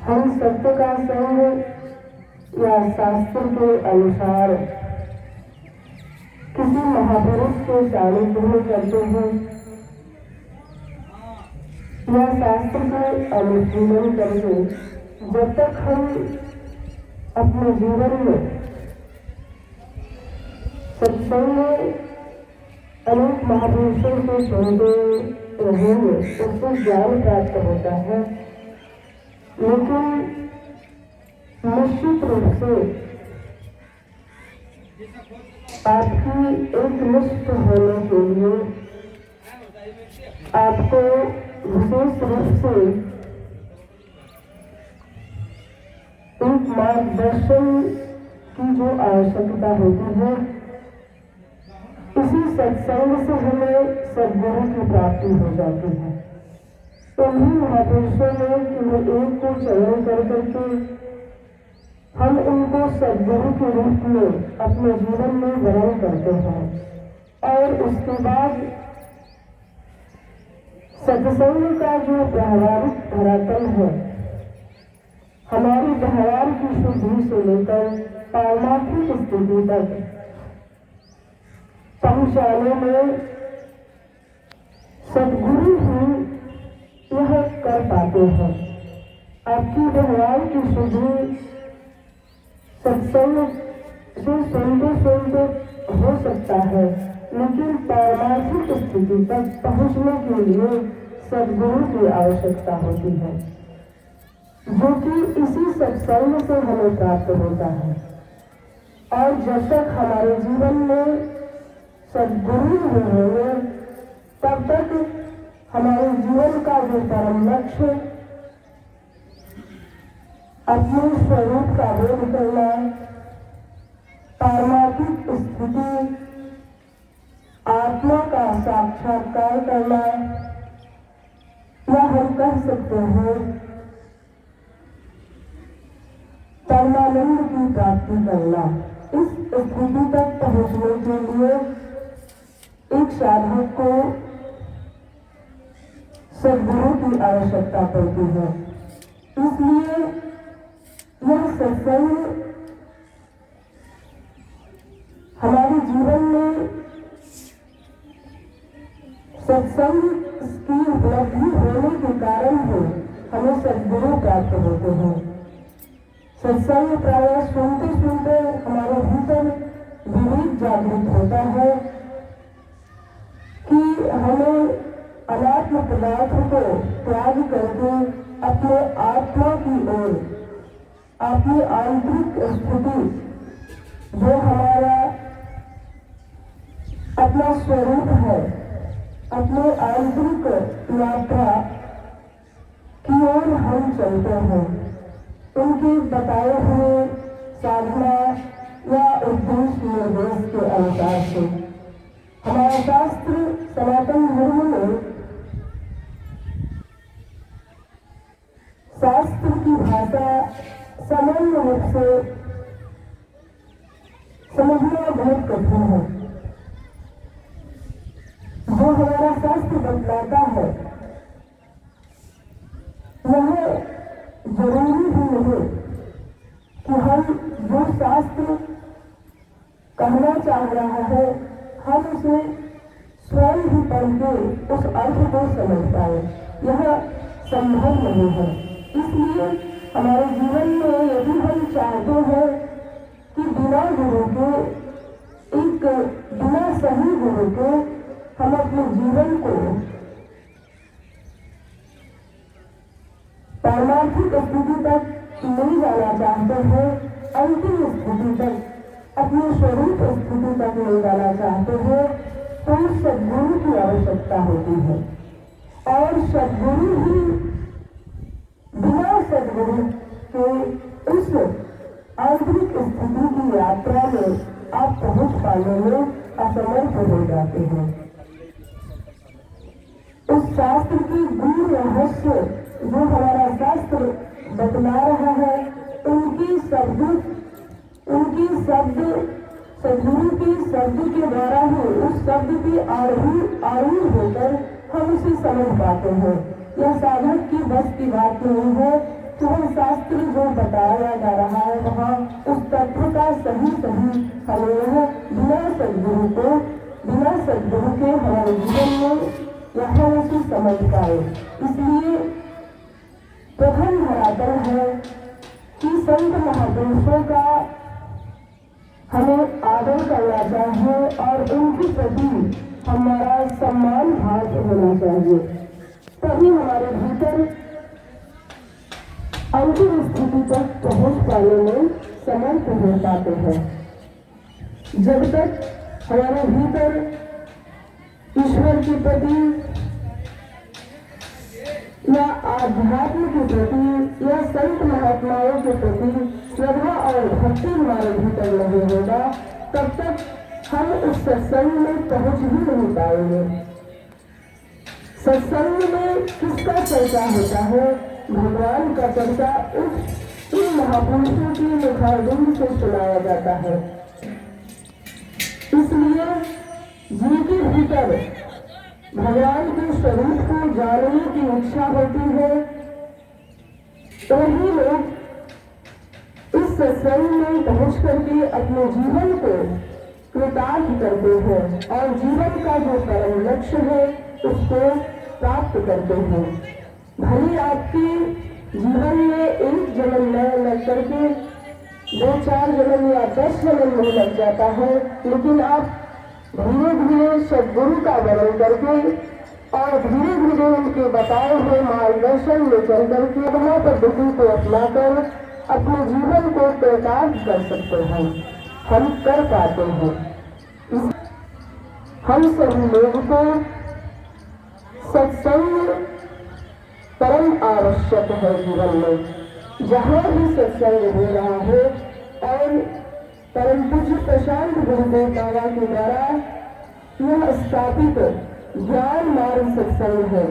हम सत्य का संग या शास्त्र के अनुसार किसी महापुरुष के सानिध्य में करते हैं या शास्त्र का अनुशीलन करके जब तक हम अपने जीवन में सत्संग में अनेक महापुरुषों से सुनते रहेंगे उससे ज्ञान प्राप्त होता है, लेकिन निश्चित रूप से आपकी एक निष्ठ होने के लिए आपको विशेष रूप से एक मार्गदर्शन की जो आवश्यकता होती है, इसी सत्संग से हमें सद्गुरु की प्राप्ति हो जाती है। उन्हीं महापुरुषों में केवल एक को चयन कर करके हम उनको सद्गुरु के रूप में अपने जीवन में वरण करते हैं और उसके बाद सत्संग का जो व्यावहारिक धरातल है, हमारी व्यवहार की शुद्धि से लेकर पारमार्थिक स्थिति तक पहुंचाने में सद्गुरु ही यह कर पाते हैं। आपकी व्यवहार की शुद्धि सत्संग से सुनते सुनते हो सकता है, लेकिन पारमार्थिक स्थिति तक पहुंचने के लिए सद्गुरु की आवश्यकता होती है, जो कि इसी सत्संग से हमें प्राप्त होता है। और जब तक हमारे जीवन में सद्गुरु नहीं होंगे तब तक हमारे जीवन का जो परम लक्ष्य अपने स्वरूप का बोध करना, पारमार्थिक स्थिति, आत्मा का साक्षात्कार करना, या हम कह सकते हैं परमानंद की प्राप्ति करना, इस स्थिति तक पहुंचने के लिए एक साधक को सद्गुरु की आवश्यकता पड़ती है। इसलिए यह सत्संग हमारे जीवन में सत्संग की उपलब्धि होने के कारण ही हमें सद्गुरु प्राप्त होते हैं। सत्संग प्रायः सुनते सुनते हमारे भीतर विवेक जागृत होता है कि हमें अनात्म पदार्थ को त्याग करके अपने आत्मा की ओर, अपनी आंतरिक स्थिति जो हमारा अपना स्वरूप है, अपने आंतरिक यात्रा की ओर हम चलते हैं। उनके बताए हुए साधना या उद्देश्य निर्देश के अनुसार से हमारा शास्त्र सनातन धर्म में शास्त्र की भाषा सामान्य रूप से समझना बहुत कठिन है। जो हमारा शास्त्र बतलाता है वह जरूरी ही नहीं कि हम जो शास्त्र कहना चाह रहा है हम उसे स्वयं ही पढ़ के उस अर्थ को समझ पाए, यह संभव नहीं है। इसलिए हमारे जीवन में यदि हम चाहते हैं कि बिना गुरु के, एक बिना सही गुरु के हम अपने जीवन को पारमार्थिक स्थिति तक ले जाना चाहते हैं, अंतिम स्थिति तक, अपने स्वरूप स्थिति तक ले जाना चाहते हैं, तो सद्गुरु की आवश्यकता होती है। और सद्गुरु ही बिना सद्गुरु के उस आंतरिक स्थिति की यात्रा में आप पहुंच पाने में असमर्थ हो जाते हैं। उस शास्त्र की गूढ़ रहस्य जो हमारा शास्त्र बतला रहा है, उनकी शब्द सद्गुरु के शब्द के द्वारा ही उस शब्द की आरूढ़ होकर हम उसे समझ पाते हैं। यह साधक की बस की बात नहीं है तो वह शास्त्र जो बताया जा रहा है वहाँ उस तत्व का सही हमें यह बिना सद्गुरु के हमारे जीवन में यहाँ उसे समझ पाए। इसलिए प्रथम धरातल है कि संत महापुरुषों का हमें आदर करना चाहिए और उनके प्रति हमारा सम्मान भाव होना चाहिए, तभी हमारे भीतर अंतिम स्थिति तक पहुंच पाने में समर्थ हो पाते हैं। जब तक हमारे भीतर ईश्वर के प्रति या आध्यात्म के प्रति या संत महात्माओं के प्रति श्रद्धा और भक्ति हमारे भीतर नहीं होगा, तब तक हम उस सत्संग में पहुंच ही नहीं पाएंगे। सत्संग में किसका चर्चा होता है? भगवान का चर्चा इन महापुरुषों की मुखारबिंद से सुनाया जाता है। इसलिए जिनके भीतर भगवान के स्वरूप को जानने की इच्छा होती है, वही लोग इस सत्संग में पहुंच करके अपने जीवन को कृतार्थ करते हैं और जीवन का जो परम लक्ष्य है उसको प्राप्त करते हैं। भले आपके जीवन में एक जन्म न लग करके 2-4 जन्म या 10 जन्म नहीं लग जाता है, लेकिन आप धीरे धीरे सद्गुरु का वरण करके और धीरे धीरे उनके बताए हुए मार्गदर्शन में चल करके वहाँ पद्धति को अपनाकर अपने जीवन को कृतार्थ कर सकते हैं, हम कर पाते हैं। हम सभी लोगों को सत्संग परम आवश्यक है जीवन में। जहाँ भी सत्संग हो रहा है और परम पूज्य प्रशांत गुरुदेव बाबा के द्वारा यह स्थापित ज्ञान मार्ग सत्संग है,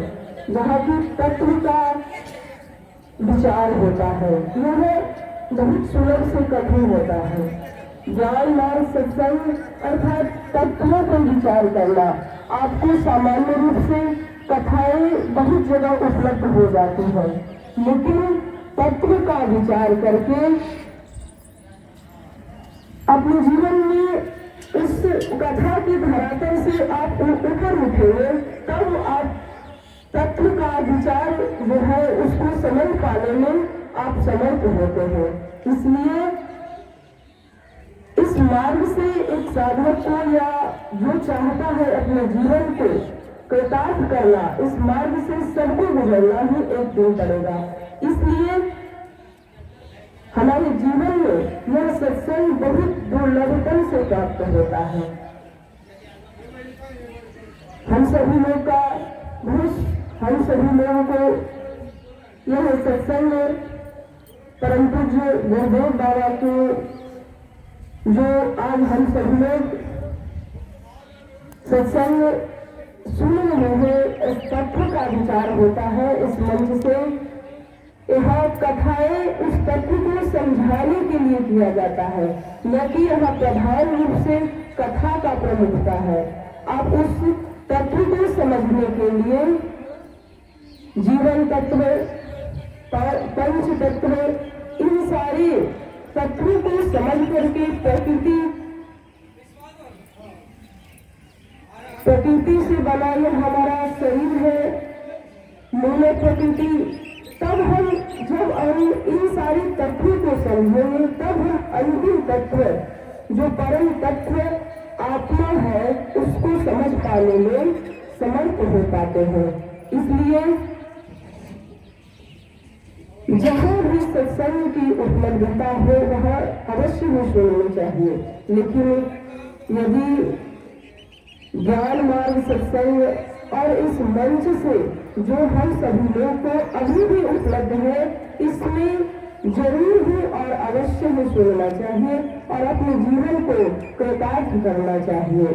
जहाँ की तत्व का विचार होता है। यह बहुत सुलभ से कठिन होता है। ज्ञान मार्ग सत्संग अर्थात तत्वों पर विचार करना। आपको सामान्य रूप से कथाएं बहुत जगह उपलब्ध हो जाती है, लेकिन तत्व का विचार करके अपने जीवन में उस कथा की धरातल से आप ऊपर उठेंगे, तब आप तत्व का विचार जो है उसको समझ पाने में आप समर्थ होते हैं। इसलिए इस मार्ग से एक साधक को या जो चाहता है अपने जीवन को कृतार्थ करना, इस मार्ग से सबको गुजरना ही एक दिन पड़ेगा। इसलिए हमारे जीवन में यह सत्संग बहुत दुर्लभता से प्राप्त होता है। हम सभी लोगों को यह सत्संग परम पूज्य गुरुदेव बाबा के जो आज हम सभी लोग सत्संग सुन रहे हैं, इस तत्व का विचार होता है इस मंच से। यह कथाएं उस तत्व को समझाने के लिए किया जाता है, न कि यह प्रधान रूप से कथा का प्रमुखता है। आप उस तत्व को समझने के लिए जीवन तत्व, पंच तत्व, इन सारे तत्वों को समझ करके प्रकृति से बना यह हमारा शरीर है, मूल प्रकृति। तब हम जब इन सारे तत्वों को समझेंगे, तब हम अंतिम तत्व जो परम तत्व आत्मा है उसको समझ पाने में समर्थ हो पाते हैं। इसलिए जहाँ भी सत्संग की उपलब्धता हो वहाँ अवश्य ही सुननी चाहिए, लेकिन यदि ज्ञान मार्ग सत्संग और इस मंच से जो हम सभी लोग को अभी भी उपलब्ध है, इसमें जरूर ही और अवश्य ही सुनना चाहिए और अपने जीवन को कृतार्थ करना चाहिए।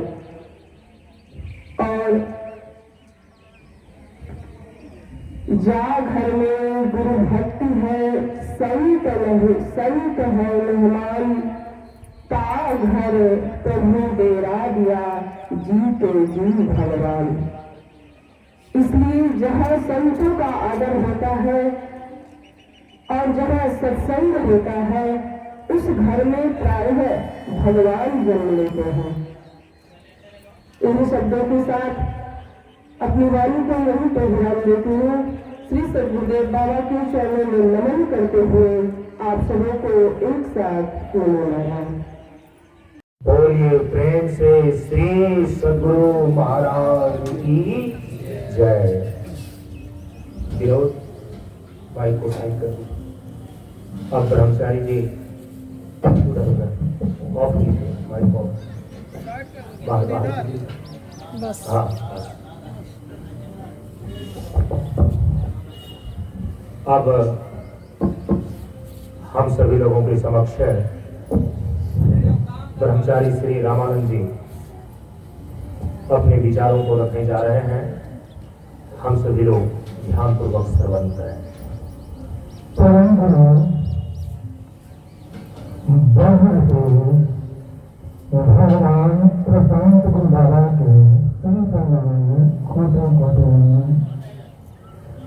और जा घर में गुरु भक्ति है, संत है मेहमान, ता घर प्रभु डेरा दिया, जीते जी भगवान। इसलिए जहाँ संतों का आदर होता है और जहाँ सत्संग होता है उस घर में प्रायः भगवान जन्म लेते हैं। इन शब्दों के साथ अपनी वाणी को यही पे ध्यान देती हूँ। श्री सद्गुरुदेव बाबा के चरणों में नमन करते हुए आप सभी को एक साथ नमो नारायण। बोलिए प्रेम से श्री सद्गुरु महाराज की जय। विरोध भाई को साइन कर दो। अब ब्रह्मचारी जी ऑफ कीजिए माइक ऑफ। बाहर बस हाँ। अब हम सभी लोगों के समक्ष ब्रह्मचारी श्री रामानंद जी अपने विचारों को रखने जा रहे हैं। हम सभी लोग ध्यानपूर्वक श्रवण करें। परम गुरु ब्रह्म से भगवान प्रशांत गुरु बाबा के खोटे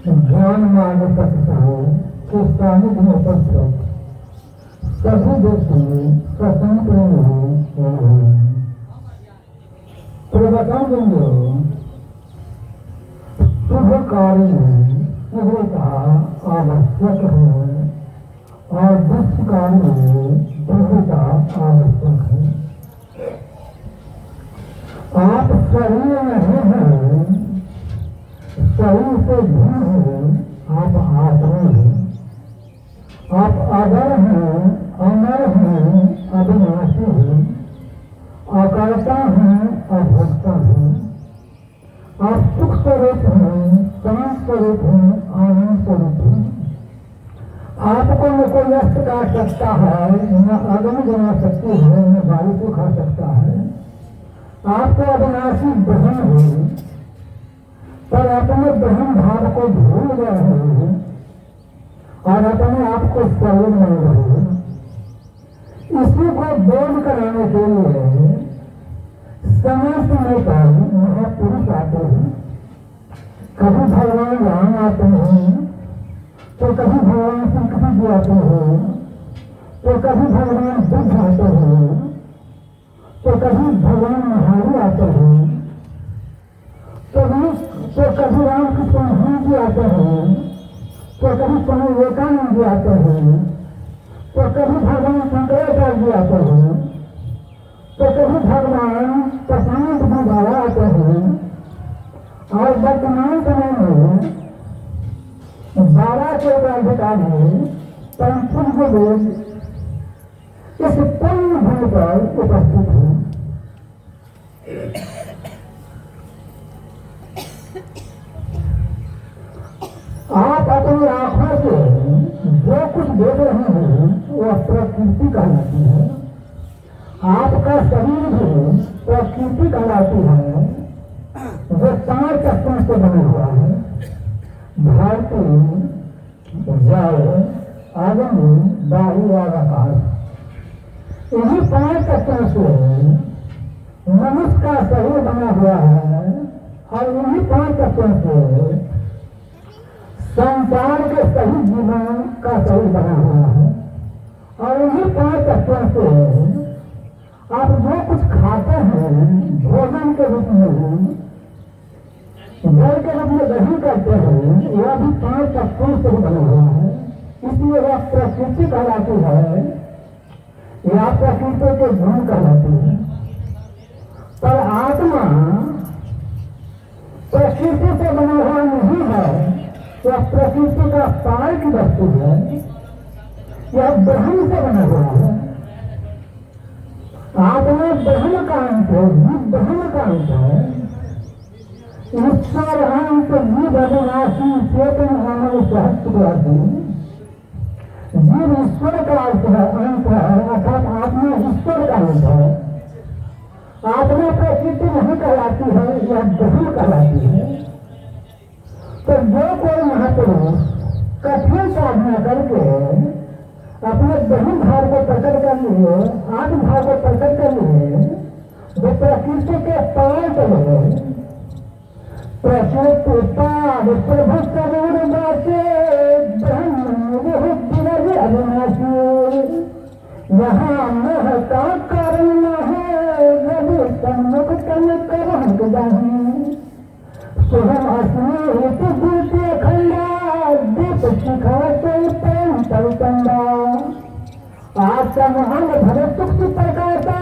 ज्ञान मार्ग सत्संग के सानिध्य में उपस्थित सभी व्यक्ति स्वतंत्र प्रवचन देंगे। शुभ कार्य में शुभता आवश्यक है और दुष्कार्य में दृढ़ता आवश्यक है। आप शरीर नहीं हैं, शरीर से भिन्न हैं, आप आत्मा हैं। आप अजर हैं, अमर हैं, अविनाशी हैं, अकर्ता हैं, अभोक्ता हैं। आप सुख स्वरूप हैं, शांत स्वरूप हैं, आनंद स्वरूप हैं। आपको न कोई नष्ट कर सकता है, न अग्नि जला सकती है, न वायु को खा सकता है। आपको अविनाशी ब्रह्म है, पर अपने ब्रह्म भाव को भूल गए हैं और अपने आप को शरीर मान रहे हैं। इसी को बोध कराने के लिए समय समय पर महापुरुष आते हैं। कभी भगवान राम आते हैं, तो कभी भगवान श्री कृष्ण जी आते हैं, तो कभी भगवान बुद्ध आते हैं, तो कभी भगवान महावीर आते हैं, तो कभी रामकृष्ण जी आते हैं, तो कभी स्वामी विवेकानंद जी आते हैं, तो कभी भगवान शंकराचार्य जी आते हैं, तो कभी भगवान प्रशांत गुरु बाबा आते हैं। और वर्तमान समय में 12 के अधिकारी परम पूज्य लोग इस पूर्ण भूमि पर उपस्थित हैं। आप अपनी आंखों से जो कुछ देख रहे हैं वह प्रकृति कहलाती है। आपका शरीर भी प्रकृति कहलाती है, जो 5 तत्वों से बना हुआ है। धरती, जल, अग्नि, वायु और आकाश। इन्हीं 5 तत्वों से मनुष्य का शरीर बना हुआ है और इन्हीं 5 तत्वों से संसार के सही जीवन का शरीर बना हुआ है। और इन्हीं 5 तत्वों से आप जो कुछ खाते हैं भोजन के रूप में, जल के रूप में ग्रहण करते हैं, यह भी 5 तत्वों से बना हुआ है। इसलिए वह प्रकृति कहलाती है या प्रकृति के गुण कहलाती है। पर आत्मा प्रकृति से बना हुआ नहीं है, यह प्रकृति का सार की वस्तु है, यह ब्रह्म से बना हुआ है। आत्मा ब्रह्म का अंत है, जीव ब्रह्म का अंत है। ईश्वर अंत जीव अविनाशी चेतन आनंद सहस्त्रवासी। जीव ईश्वर का अंत है, अर्थात आत्मा ईश्वर का अंत है। आत्मा प्रकृति नहीं कहलाती है, यह ब्रह्म कहलाती है। तो जो कोई महापुरुष कठिन साधना करके अपने ब्रह्म भाव को प्रकट कर लिए, आत्म भाव को प्रकट कर लिए, जो प्रकृति के पार चले, प्रकृति पार प्रभु करोड़ बाटे ब्रह्म यहाँ मोह का कारण न है, यदि सन्मुख तन करहक जाहे। सोहम अस्मित द्वितीय खंडा, दीप शिखा से प्रेम तलकंडा। आत्म हम भर सुख प्रकाशा,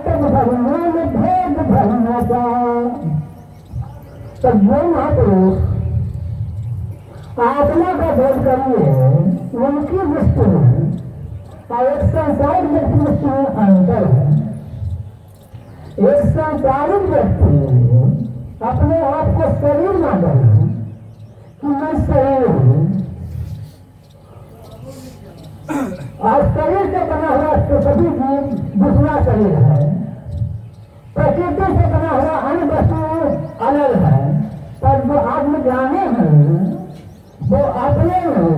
तब भगवान भेद भरनाचा। तो जो महापुरुष आत्मा का भेद करिए उनकी दृष्टि में और एक संसारिक व्यक्ति दृष्टि में अंतर है। एक संसारिक व्यक्ति अपने आप को शरीर मानता है कि मैं शरीर हूँ, और शरीर से बना हुआ सभी जीव दूसरा शरीर है। प्रकृति से बना हुआ अन्य वस्तु अलग है, पर जो आत्मज्ञानी हैं वो अपने में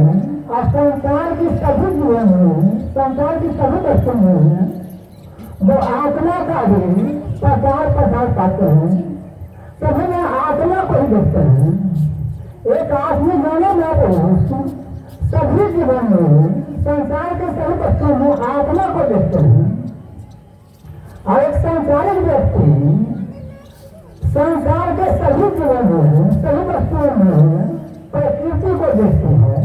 और संसार की सभी जीवों में, संसार की सभी वस्तु में वो आत्मा का भी प्रकार पाते हैं। सभी में आत्मा को ही देखते हैं। एक आत्मज्ञानी महापुरुष सभी जीवन में, संसार के सभी वस्तुओं में आत्मा को देखते हैं, और एक संसारिक व्यक्ति संसार के सभी जीवन में, सभी वस्तुओं में प्रकृति को देखते हैं।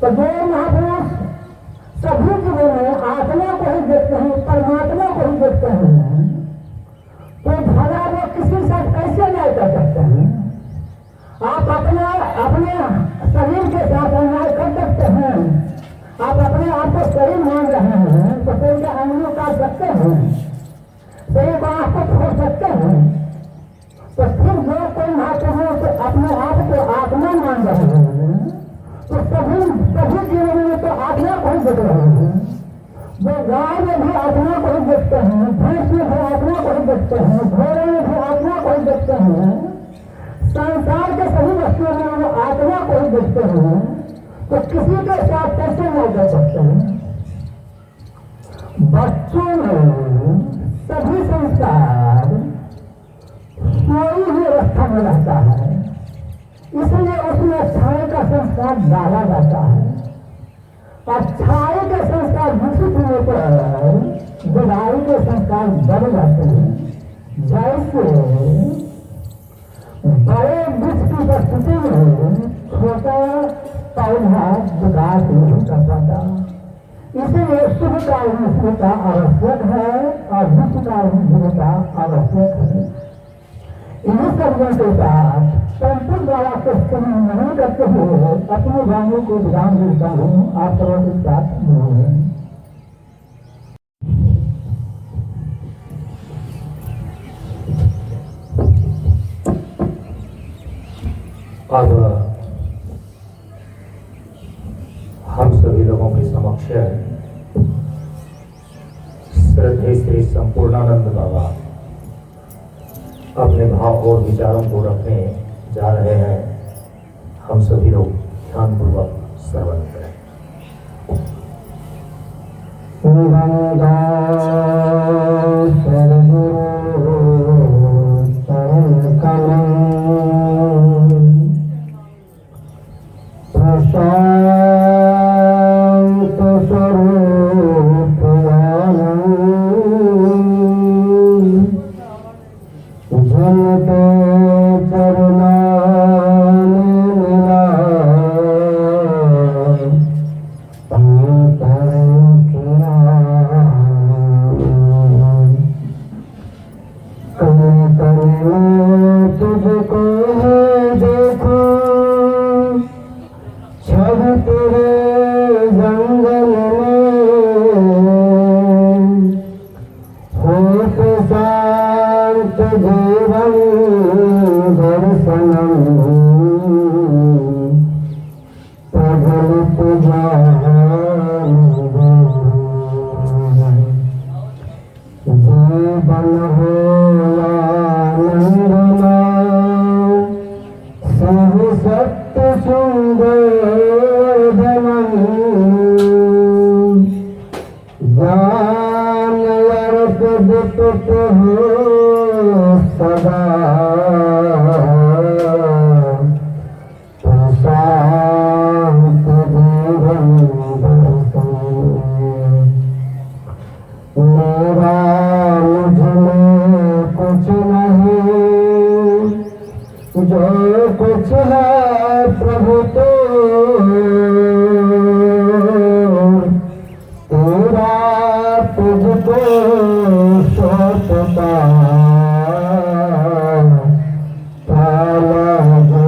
तो जो महापुरुष सभी जीवों में आत्मा को ही देखते हैं, परमात्मा को ही देखते हैं, तो भला वो किसी साथ कैसे न्याय कर सकते हैं? आप अपने शरीर के साथ अन्याय कर सकते हैं। आप अपने आप को शरीर मान रहे हैं तो शरीर के अंगों काट सकते हैं, शरीर को आपको छोड़ सकते हैं। तो फिर जो कोई महापुरुष अपने आप को आत्मा मान रहे हैं तो सभी जीवों में तो आत्मा को ही देख रहे हैं। वो गाय में भी आत्मा को ही देखते हैं, भैंस में भी आत्मा को ही देखते हैं, घोड़े में भी आत्मा को ही देखते हैं, संसार के सभी वस्तुओं में वो आत्मा को ही देखते हैं। तो किसी के साथ कैसे नहीं कर सकते हैं? बच्चों में सभी संस्कार सोई हुई अवस्था में रहता है, इसलिए उसमें छाए का संस्कार डाला जाता है। और छाए के संस्कार विकसित होने पर गुड़ाई के संस्कार बढ़ जाते हैं। जैसे बड़े वृक्ष की उपस्थिति में छोटा पौधा विकास नहीं कर पाता, इसलिए शुभ काल में शुभता आवश्यक है और दुष्ट काल में शुभता आवश्यक है। इन्हीं शब्दों के साथ संपूर्ण द्वारा को नहीं करते हुए अपने भावों को विधान देता हूँ। आप सबों के साथ बोलें। अब हम सभी लोगों के समक्ष श्रद्धेय श्री संपूर्णानंद बाबा अपने भाव और विचारों को रखने जा रहे हैं। हम सभी लोग ध्यानपूर्वक श्रवण करें। सदा प्रभु तो तेरा तुझको सौंपता ताला जो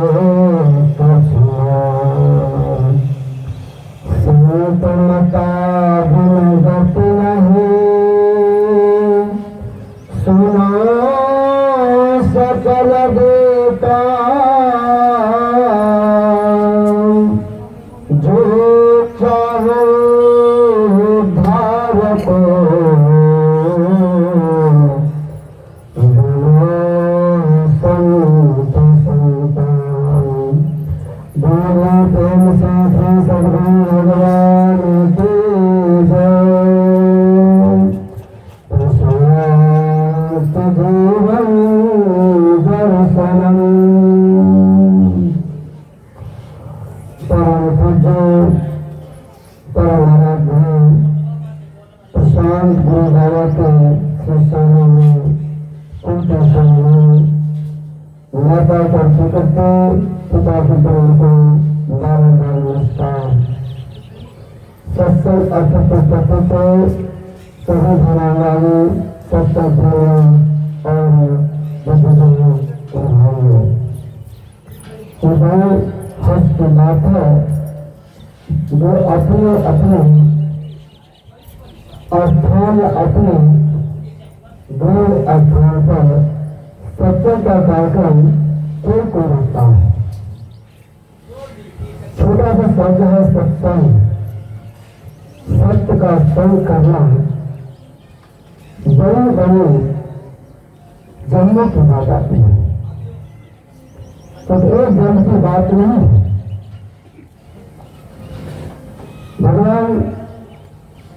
सीतमता गुणगत नहीं सुनो सकल देता जो चाहो धारक संत संतान बोले प्रेम साथी सदगुरु भगवान की जय। प्रशांत जीवन दर्शनम परम पूज्य परम आराध्य प्रशांत गुरु बाबा के शिष्यों में उनके संग माता का करते पिता के परम को बारंबार नमस्कार। सत्संग अर्थ पुस्तकों को सभी धनावाली सत्संग और बुद्धिजनों और भाइयों ये हंस की बात है जो अपने अपने स्थान अपने दूर स्थान पर सत्य का कार्यक्रम कोई को रखता है। छोटा सा शब्द है सत्संग। सत्य का संग करना बड़े बड़े जन्मों की बात आती है, तो एक जन्म की बात नहीं है। भगवान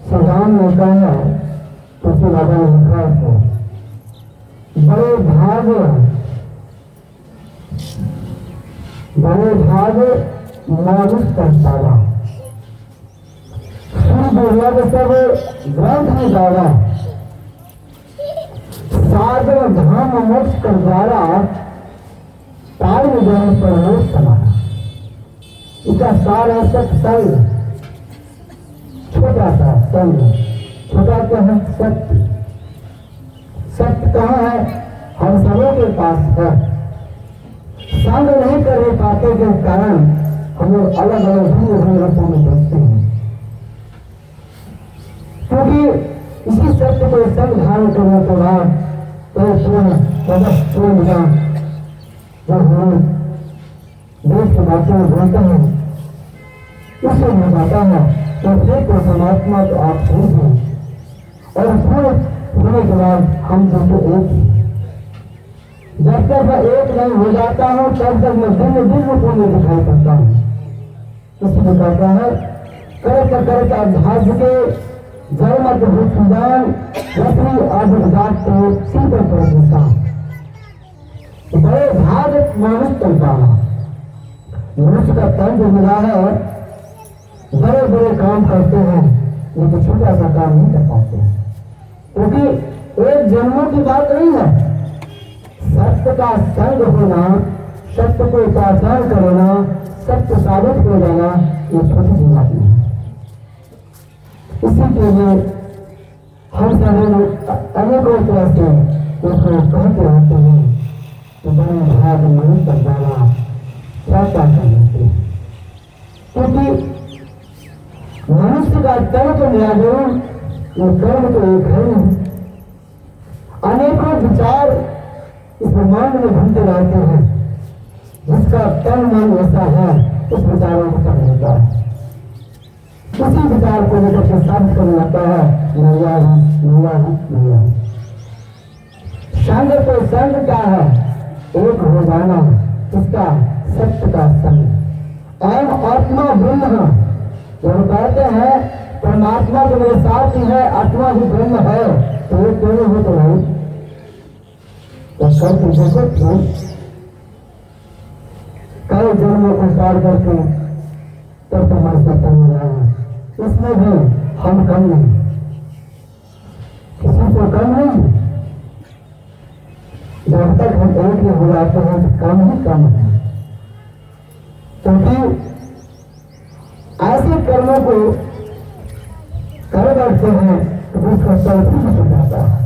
श्री राम ने कहा तुलसी बाबा ने लिखा है बड़े भाग मानुष करता रहा बोलिया तो सब ग्रंथ में दावा सागर धाम मोक्ष कर द्वारा ताल में जाने पर मोक्ष समाना। इसका सार है सत्संग। छोटा सा संग, छोटा क्या है सत्य। सत्य कहाँ है? हम सबों के पास है। संग नहीं कर पाते के कारण हम लोग अलग अलग भिन्न भिन्न रूपों में देखते हैं, क्योंकि इसी सत्य को संग धारण करने के बाद जब हम देश के बातों में बोलते हैं उससे मैं कहता है तो फिर तो परमात्मा तो आप खुद हैं और खुद होने के बाद हम दोनों एक ही। जब तक मैं एक नहीं हो जाता हूँ तब तक मैं भिन्न भिन्न रूपों में दिखाई पड़ता हूँ। इसलिए कहता है कर अभ्यास के जन्मत भूतदान रत्नी आदत को सीधे पर बड़े भाग मानुष चलता है। मनुष्य का तन जो मिला है बड़े बड़े काम करते हैं लेकिन छोटा सा काम नहीं कर पाते हैं, क्योंकि एक जन्मों की बात नहीं है। सत्य का संग होना, सत्य को पहचान करना, सत्य साबित हो जाना ये छोटी सी बात नहीं है। इसी के लिए हम सभी लोग अनेकों तरह से उसको कहते रहते हैं कि बड़े भाग मनुष्य कर जाना क्या क्या करने से, क्योंकि मनुष्य का तन तो निराजन ये कर्म तो एक है नहीं। अनेकों विचार इस ब्रह्मांड में घूमते रहते हैं। जिसका तन मन वैसा है उस विचारों को कर लेता है, उसी विचार को लेकर के शांत करने लगता है नैया नैया। संग तो संग क्या है? एक हो जाना, इसका सत्य का संग। एवं आत्मा ब्रह्म जब कहते हैं परमात्मा तो मेरे साथ ही है, आत्मा ही ब्रह्म है, तो ये दोनों हो तो नहीं तो करके देखो ठीक कई जन्मों को पार करके तब तुम्हारे साथ मिला है। इसमें भी हम कम नहीं, किसी को कम नहीं। जब तक हम एक ही हो जाते हैं तो कम ही कम है। क्योंकि ऐसे कर्मों को कर बैठते हैं तो उसका चौथी में हो जाता है।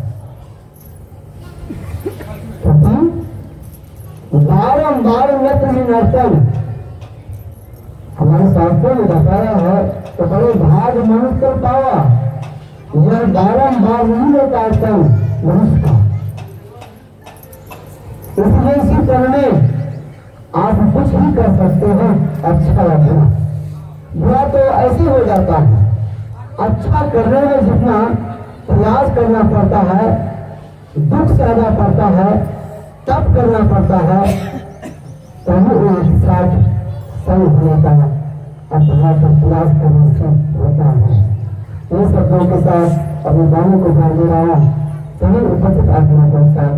क्योंकि बारंबार नत्र ही नर्तन हमारे शास्त्रों में बताया है तो बड़े भाग मनुष्य कर पावा, यह बारंबार नहीं होता है तन मनुष्य का। इसलिए इसी करने आप कुछ भी कर सकते हैं अच्छा या बुरा। बुरा तो ऐसे हो जाता है, अच्छा करने में जितना प्रयास करना पड़ता है, दुख सहना पड़ता है, तप करना पड़ता है, तभी एक साथ सही होने का अभ्यास और प्रयास करने से होता है। इन शब्दों के साथ अपनी वाणी को बांध दे रहा हूं। सभी उपस्थित आदमियों के साथ